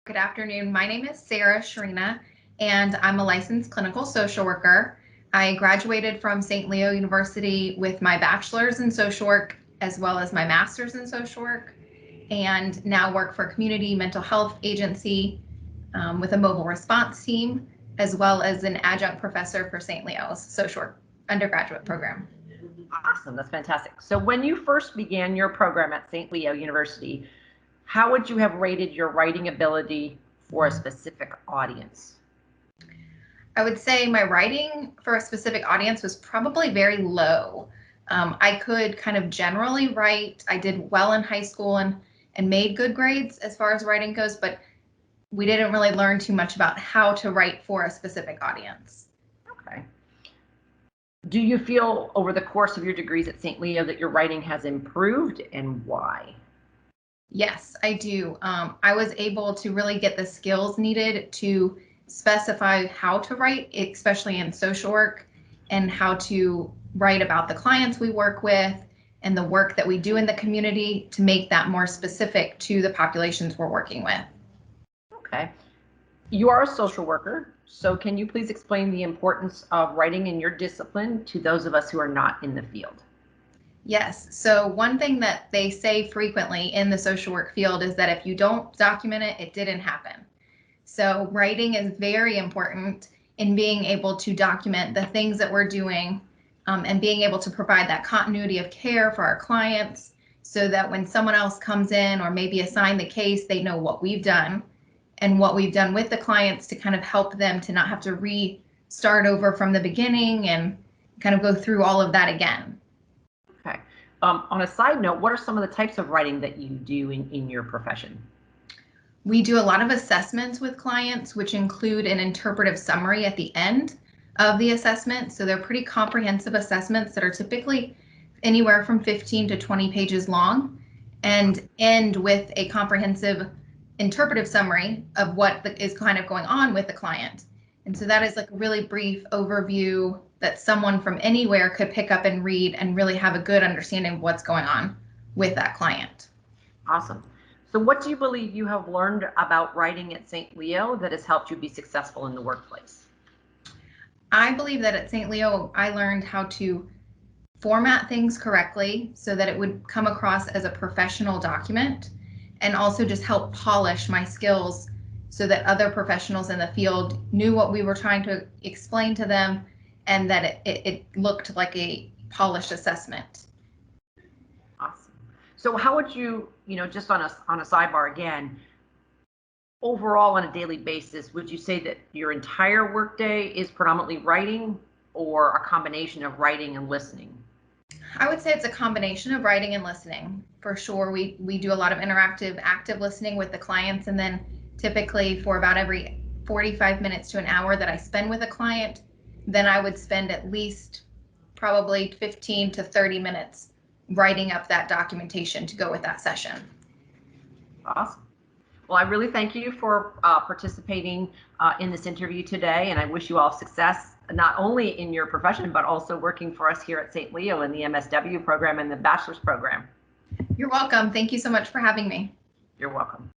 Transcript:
Good afternoon. My name is Sarah Sharina, and I'm a licensed clinical social worker. I graduated from St. Leo University with my bachelor's in social work as well as my master's in social work, and now work for a community mental health agency with a mobile response team, as well as an adjunct professor for St. Leo's social work undergraduate program. Awesome, that's fantastic. So when you first began your program at St. Leo University, how would you have rated your writing ability for a specific audience? I would say my writing for a specific audience was probably very low. I could kind of generally write. I did well in high school and made good grades as far as writing goes, but we didn't really learn too much about how to write for a specific audience. Okay. Do you feel over the course of your degrees at St. Leo that your writing has improved, and why? Yes, I do. I was able to really get the skills needed to specify how to write, especially in social work, and how to write about the clients we work with and the work that we do in the community to make that more specific to the populations we're working with. Okay. You are a social worker, so can you please explain the importance of writing in your discipline to those of us who are not in the field? Yes. So one thing that they say frequently in the social work field is that if you don't document it, it didn't happen. So writing is very important in being able to document the things that we're doing and being able to provide that continuity of care for our clients so that when someone else comes in or maybe assign the case, they know what we've done and what we've done with the clients to kind of help them to not have to restart over from the beginning and kind of go through all of that again. Okay. On a side note, what are some of the types of writing that you do in your profession? We do a lot of assessments with clients, which include an interpretive summary at the end of the assessment. So they're pretty comprehensive assessments that are typically anywhere from 15 to 20 pages long and end with a comprehensive interpretive summary of what is kind of going on with the client. And so that is like a really brief overview that someone from anywhere could pick up and read and really have a good understanding of what's going on with that client. Awesome. So what do you believe you have learned about writing at St. Leo that has helped you be successful in the workplace? I believe that at St. Leo, I learned how to format things correctly so that it would come across as a professional document and also just help polish my skills so that other professionals in the field knew what we were trying to explain to them and that it looked like a polished assessment. Awesome. So how would you, just on a sidebar again, overall on a daily basis, would you say that your entire workday is predominantly writing or a combination of writing and listening? I would say it's a combination of writing and listening. For sure, we do a lot of interactive, active listening with the clients, and then typically for about every 45 minutes to an hour that I spend with a client, then I would spend at least probably 15 to 30 minutes writing up that documentation to go with that session. Awesome. Well, I really thank you for participating in this interview today, and I wish you all success, not only in your profession, but also working for us here at St. Leo in the MSW program and the bachelor's program. You're welcome. Thank you so much for having me. You're welcome.